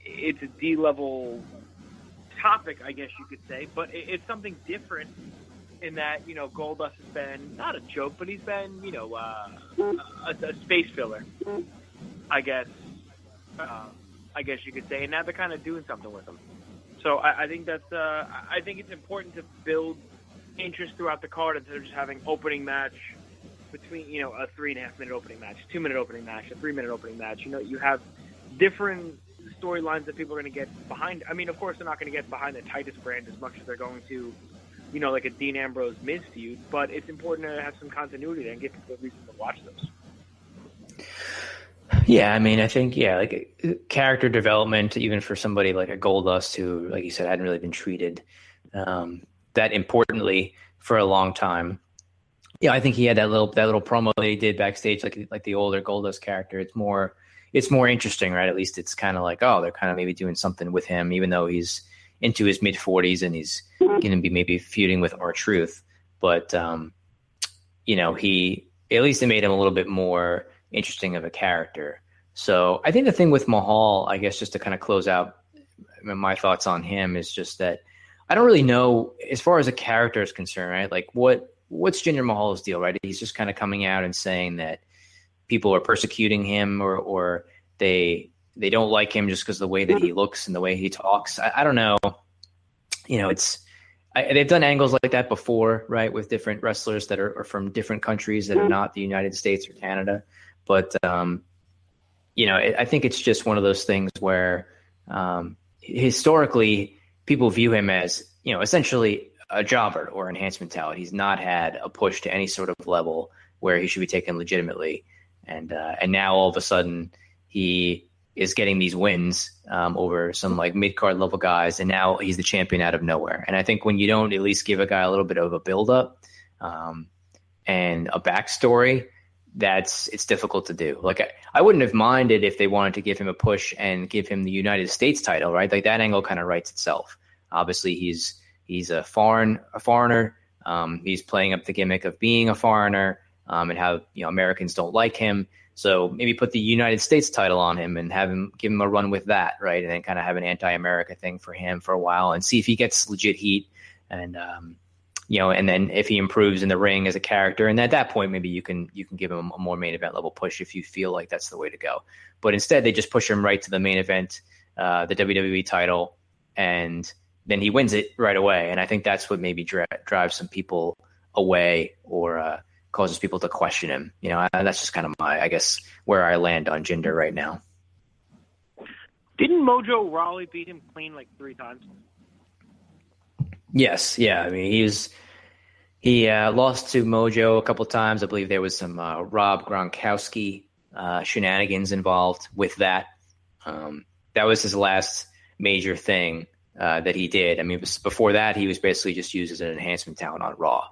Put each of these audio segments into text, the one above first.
it's a D-level topic, I guess you could say, but it's something different in that, Goldust has been not a joke, but he's been, a space filler, I guess you could say, and now they're kind of doing something with him. So I think that's I think it's important to build interest throughout the card instead of just having opening match between, a 3.5-minute opening match, 2-minute opening match, a 3-minute opening match. You have different storylines that people are going to get behind. I mean, of course, they're not going to get behind the Titus brand as much as they're going to, like a Dean Ambrose Miz feud, but it's important to have some continuity there and give people a reason to watch those. Yeah, I mean, I think, like character development, even for somebody like a Goldust who, like you said, hadn't really been treated that importantly for a long time. Yeah, I think he had that little promo that he did backstage, like the older Goldust character. It's more interesting, right? At least it's kind of like, oh, they're kind of maybe doing something with him, even though he's into his mid-40s and he's going to be maybe feuding with R-Truth. But, he at least it made him a little bit more interesting of a character. So I think the thing with Mahal, I guess, just to kind of close out my thoughts on him, is just that I don't really know, as far as a character is concerned, right? Like what's Jinder Mahal's deal, right? He's just kind of coming out and saying that people are persecuting him or they don't like him just because of the way that he looks and the way he talks. I don't know. They've done angles like that before, right? With different wrestlers that are from different countries that are not the United States or Canada. But, I think it's just one of those things where historically people view him as, essentially a jobber or enhancement talent. He's not had a push to any sort of level where he should be taken legitimately. And now all of a sudden he is getting these wins over some like mid-card level guys, and now he's the champion out of nowhere. And I think when you don't at least give a guy a little bit of a build-up and a backstory, it's difficult to do. Like I wouldn't have minded if they wanted to give him a push and give him the United States title, right? Like that angle kind of writes itself. Obviously, he's a foreigner. He's playing up the gimmick of being a foreigner and how Americans don't like him. So maybe put the United States title on him and give him a run with that, right? And then kind of have an anti-America thing for him for a while and see if he gets legit heat. And and then if he improves in the ring as a character, and at that point maybe you can give him a more main event level push if you feel like that's the way to go. But instead they just push him right to the main event, the WWE title, and then he wins it right away. And I think that's what maybe drives some people away or causes people to question him. That's just kind of I guess, where I land on Jinder right now. Didn't Mojo Rawley beat him clean like 3 times? Yes. Yeah. I mean, he lost to Mojo a couple times. I believe there was some Rob Gronkowski shenanigans involved with that. That was his last major thing that he did. I mean, before that, he was basically just used as an enhancement talent on Raw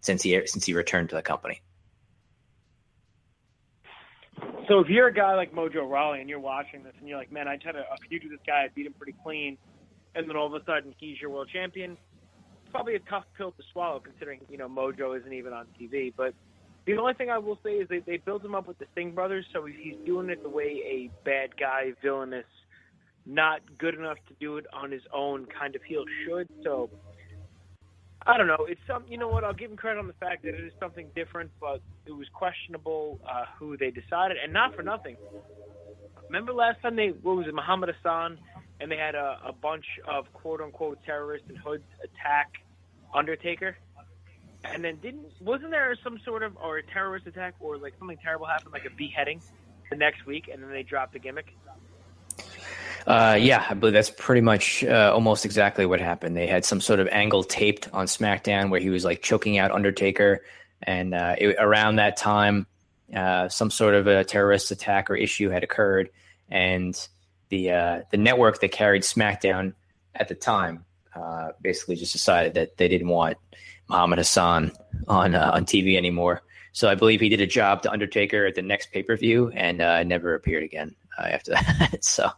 since he returned to the company. So if you're a guy like Mojo Rawley and you're watching this and you're like, man, I tried a feud with this guy, I beat him pretty clean, and then all of a sudden he's your world champion, it's probably a tough pill to swallow considering, Mojo isn't even on TV. But the only thing I will say is they built him up with the Singh brothers, so he's doing it the way a bad guy, villainous, not good enough to do it on his own kind of heel should. So I don't know. It's I'll give him credit on the fact that it is something different, but it was questionable who they decided, and not for nothing. Remember last time Muhammad Hassan, and they had a bunch of quote-unquote terrorists in hoods attack Undertaker? And then wasn't there some sort of, or a terrorist attack, or like something terrible happened, like a beheading the next week, and then they dropped the gimmick? Yeah, I believe that's pretty much almost exactly what happened. They had some sort of angle taped on SmackDown where he was like choking out Undertaker, and around that time, some sort of a terrorist attack or issue had occurred, and the network that carried SmackDown at the time basically just decided that they didn't want Muhammad Hassan on TV anymore. So I believe he did a job to Undertaker at the next pay-per-view and never appeared again after that. So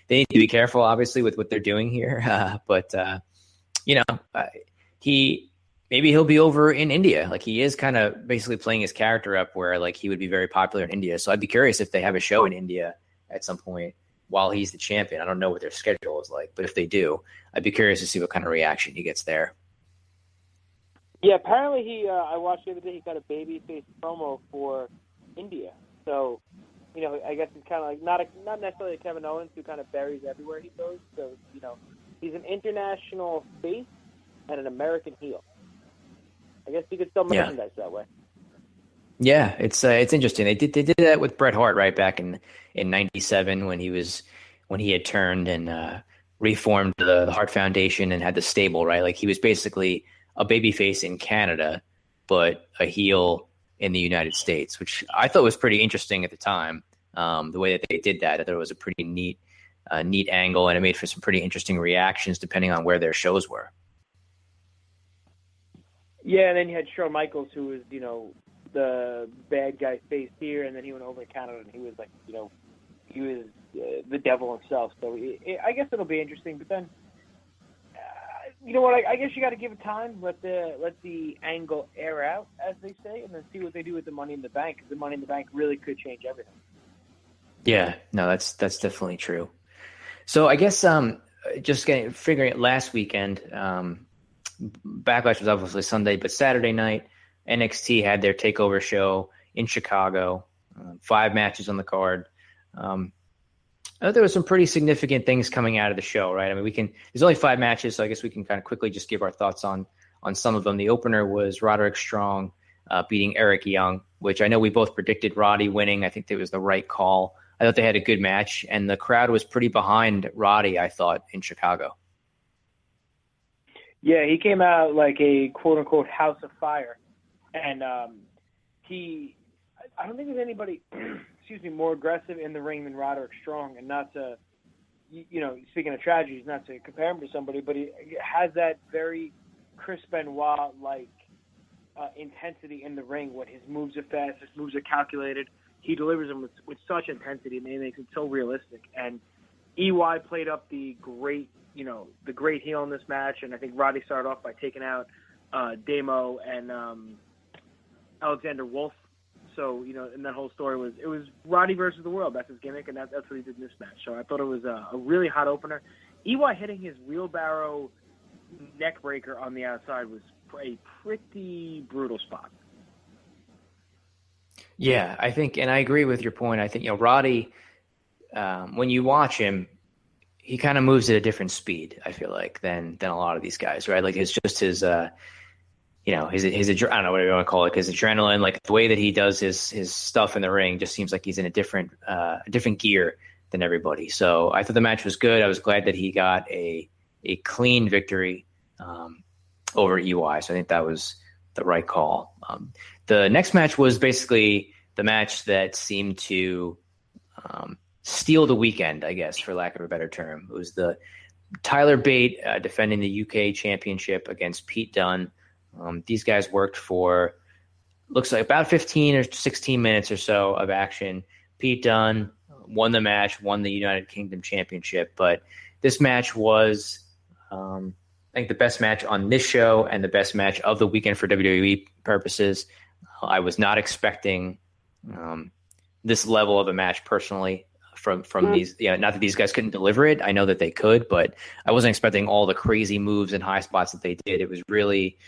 they need to be careful, obviously, with what they're doing here. But he'll be over in India. Like he is kind of basically playing his character up where like he would be very popular in India. So I'd be curious if they have a show in India at some point while he's the champion. I don't know what their schedule is like, but if they do, I'd be curious to see what kind of reaction he gets there. Yeah, apparently I watched the other day, he got a babyface promo for India. So, I guess he's kind of like, not necessarily a Kevin Owens who kind of buries everywhere he goes. So, he's an international face and an American heel. I guess you could sell merchandise that way. Yeah, it's interesting. They did that with Bret Hart right back in '97 when he had turned and reformed the Hart Foundation and had the stable, right? Like he was basically a babyface in Canada, but a heel in the United States, which I thought was pretty interesting at the time. The way that they did that, I thought it was a pretty neat angle, and it made for some pretty interesting reactions depending on where their shows were. Yeah, and then you had Shawn Michaels, who was, the bad guy face here, and then he went over to Canada, and he was like, he was the devil himself. So I guess it'll be interesting. But then, you know what? I guess you got to give it time. Let the angle air out, as they say, and then see what they do with the Money in the Bank. Because the Money in the Bank really could change everything. Yeah, no, that's definitely true. So I guess just figuring it last weekend. Backlash was obviously Sunday, but Saturday night, NXT had their takeover show in Chicago. 5 matches on the card. I thought there was some pretty significant things coming out of the show, right? I mean, there's only 5 matches, so I guess we can kind of quickly just give our thoughts on some of them. The opener was Roderick Strong beating Eric Young, which I know we both predicted Roddy winning. I think that was the right call. I thought they had a good match, and the crowd was pretty behind Roddy, I thought, in Chicago. Yeah, he came out like a quote-unquote house of fire. And I don't think there's anybody, more aggressive in the ring than Roderick Strong. And not to, speaking of tragedies, not to compare him to somebody, but he has that very Chris Benoit-like intensity in the ring. When his moves are fast, his moves are calculated. He delivers them with such intensity, and it makes it so realistic. And EY played up the great heel in this match, and I think Roddy started off by taking out Damo and Alexander Wolf. So, and that whole story was Roddy versus the world. That's his gimmick, and that's what he did in this match. So I thought it was a really hot opener. EY hitting his wheelbarrow neck breaker on the outside was a pretty brutal spot. Yeah, I think, and I agree with your point. I think, Roddy, when you watch him, he kind of moves at a different speed, I feel like, than a lot of these guys, right? Like it's just his I don't know what you want to call it, his adrenaline, like the way that he does his stuff in the ring just seems like he's in a different gear than everybody. So I thought the match was good. I was glad that he got a clean victory over EY. So I think that was the right call. The next match was basically the match that seemed to steal the weekend, I guess, for lack of a better term. It was the Tyler Bate defending the UK Championship against Pete Dunne. These guys worked for, looks like about 15 or 16 minutes or so of action. Pete Dunne won the match, won the United Kingdom Championship. But this match was, I think, the best match on this show and the best match of the weekend for WWE purposes. I was not expecting this level of a match personally from these. Yeah, not that these guys couldn't deliver it. I know that they could, but I wasn't expecting all the crazy moves and high spots that they did. It was really,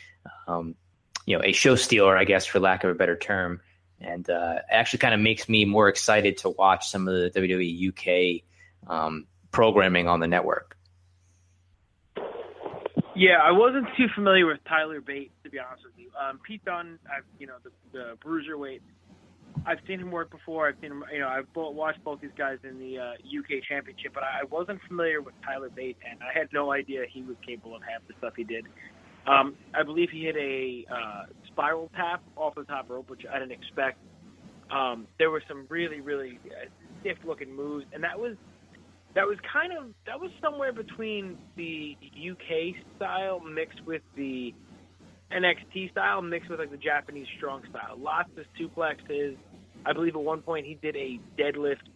a show stealer, I guess, for lack of a better term. And it actually kind of makes me more excited to watch some of the WWE UK programming on the network. Yeah, I wasn't too familiar with Tyler Bate, to be honest with you. Pete Dunne, the bruiserweight, I've seen him work before. I've seen him, I've watched both these guys in the UK Championship, but I wasn't familiar with Tyler Bate, and I had no idea he was capable of half the stuff he did. I believe he hit a spiral tap off the top rope, which I didn't expect. There were some really, really stiff-looking moves, and that was somewhere between the UK style mixed with the NXT style mixed with like the Japanese strong style. Lots of suplexes. I believe at one point he did a deadlift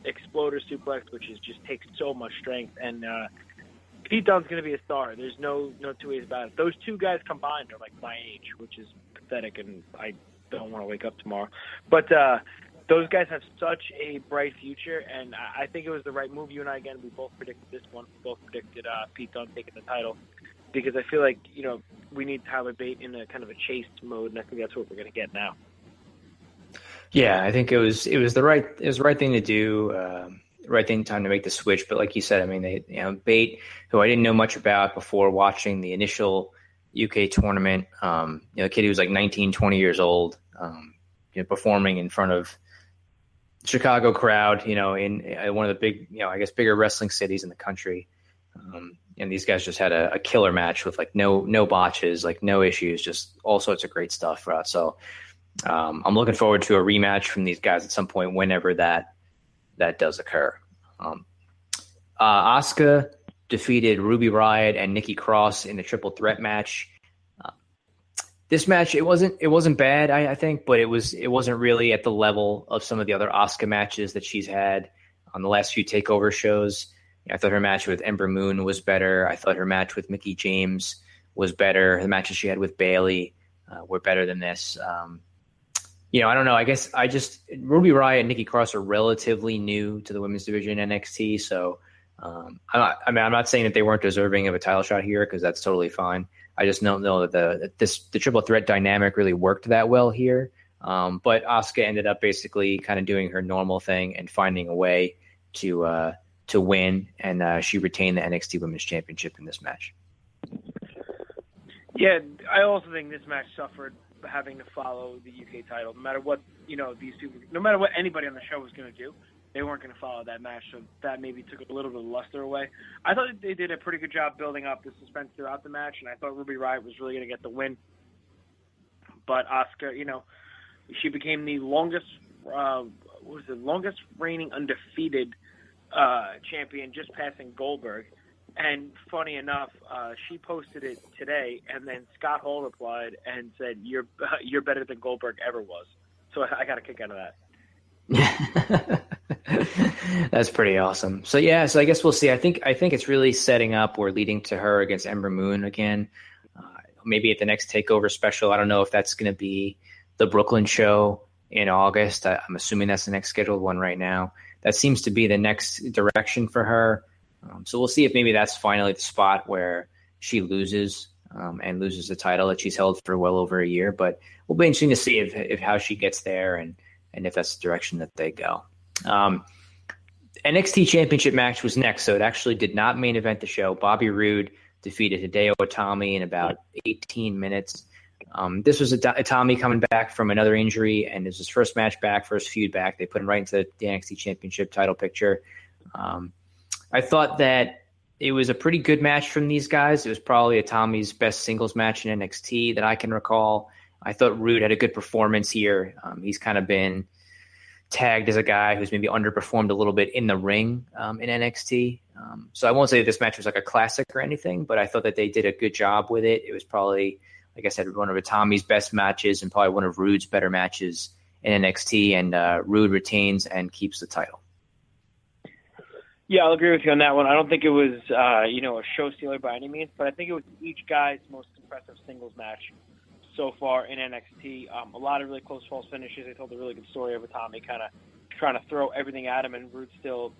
exploder suplex, which just takes so much strength. And Pete Dunne's going to be a star. There's no two ways about it. Those two guys combined are like my age, which is pathetic, and I don't want to wake up tomorrow. But those guys have such a bright future, and I think it was the right move. You and I, again, we both predicted this one. We both predicted Pete Dunne taking the title, because I feel like, we need Tyler Bate in a kind of a chased mode, and I think that's what we're going to get now. Yeah, I think it was the right thing to do, right thing time to make the switch. But like you said, I mean, Bate, who I didn't know much about before watching the initial UK tournament, a kid who was like 19, 20 years old, performing in front of Chicago crowd, in one of the big, bigger wrestling cities in the country. And these guys just had a killer match with like no botches, like no issues, just all sorts of great stuff. So I'm looking forward to a rematch from these guys at some point, whenever that does occur. Asuka defeated Ruby Riott and Nikki Cross in the triple threat match. This match, it wasn't bad, I think, but it wasn't really at the level of some of the other Asuka matches that she's had on the last few Takeover shows. I thought her match with Ember Moon was better. I thought her match with Mickie James was better. The matches she had with Bayley were better than this. I don't know. I guess Ruby Riott and Nikki Cross are relatively new to the women's division in NXT, so I'm not saying that they weren't deserving of a title shot here, because that's totally fine. I just don't know that the triple threat dynamic really worked that well here. But Asuka ended up basically kind of doing her normal thing and finding a way to win, and she retained the NXT Women's Championship in this match. Yeah, I also think this match suffered having to follow the UK title. No matter what, no matter what anybody on the show was going to do, they weren't going to follow that match, so that maybe took a little bit of luster away. I thought they did a pretty good job building up the suspense throughout the match, and I thought Ruby Riott was really going to get the win. But Asuka, she became the longest reigning undefeated champion, just passing Goldberg. And funny enough, she posted it today, and then Scott Hall replied and said, "You're better than Goldberg ever was." So I got a kick out of that. That's pretty awesome. So I guess we'll see. I think it's really setting up or leading to her against Ember Moon again. Maybe at the next Takeover special. I don't know if that's going to be the Brooklyn show in August. I'm assuming that's the next scheduled one right now. That seems to be the next direction for her. So we'll see if maybe that's finally the spot where she loses and loses the title that she's held for well over a year. But we'll be interesting to see if how she gets there and if that's the direction that they go. NXT Championship match was next, so it actually did not main event the show. Bobby Roode defeated Hideo Itami in about 18 minutes. This was Itami coming back from another injury, and it was his first match back, first feud back. They put him right into the NXT Championship title picture. I thought that it was a pretty good match from these guys. It was probably Itami's best singles match in NXT that I can recall. I thought Roode had a good performance here. He's kind of been tagged as a guy who's maybe underperformed a little bit in the ring in NXT. So I won't say that this match was like a classic or anything, but I thought that they did a good job with it. It was probably, like I said, one of Itami's best matches and probably one of Roode's better matches in NXT, and Roode retains and keeps the title. Yeah, I'll agree with you on that one. I don't think it was, a show stealer by any means, but I think it was each guy's most impressive singles match so far in NXT. A lot of really close false finishes. They told a really good story of Itami kind of trying to throw everything at him, and Roode still,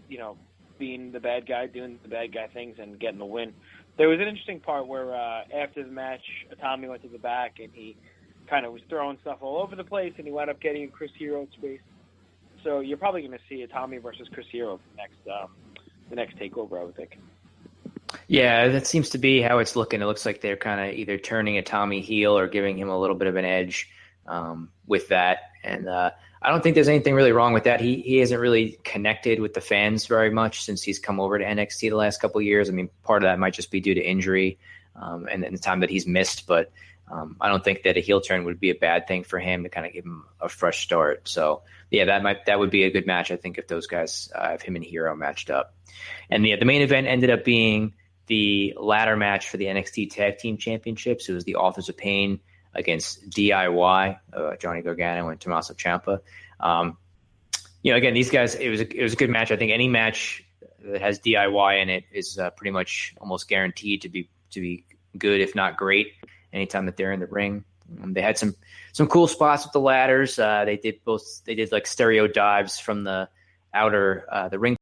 being the bad guy, doing the bad guy things, and getting the win. There was an interesting part where after the match, Itami went to the back, and he kind of was throwing stuff all over the place, and he wound up getting Chris Hero's face. So you're probably going to see Itami versus Chris Hero for the next Takeover, I would think. Yeah, that seems to be how it's looking. It looks like they're kind of either turning Itami heel or giving him a little bit of an edge with that. And I don't think there's anything really wrong with that. He hasn't really connected with the fans very much since he's come over to NXT the last couple of years. I mean, part of that might just be due to injury and the time that he's missed. But I don't think that a heel turn would be a bad thing for him to kind of give him a fresh start. So, yeah, that would be a good match, I think, if those guys have him and Hero matched up. And the main event ended up being the ladder match for the NXT Tag Team Championships. It was the Authors of Pain against DIY, Johnny Gargano and Tommaso Ciampa. Again, these guys, it was a good match. I think any match that has DIY in it is pretty much almost guaranteed to be good, if not great, anytime that they're in the ring. They had some cool spots with the ladders. They did like stereo dives from the outer the ring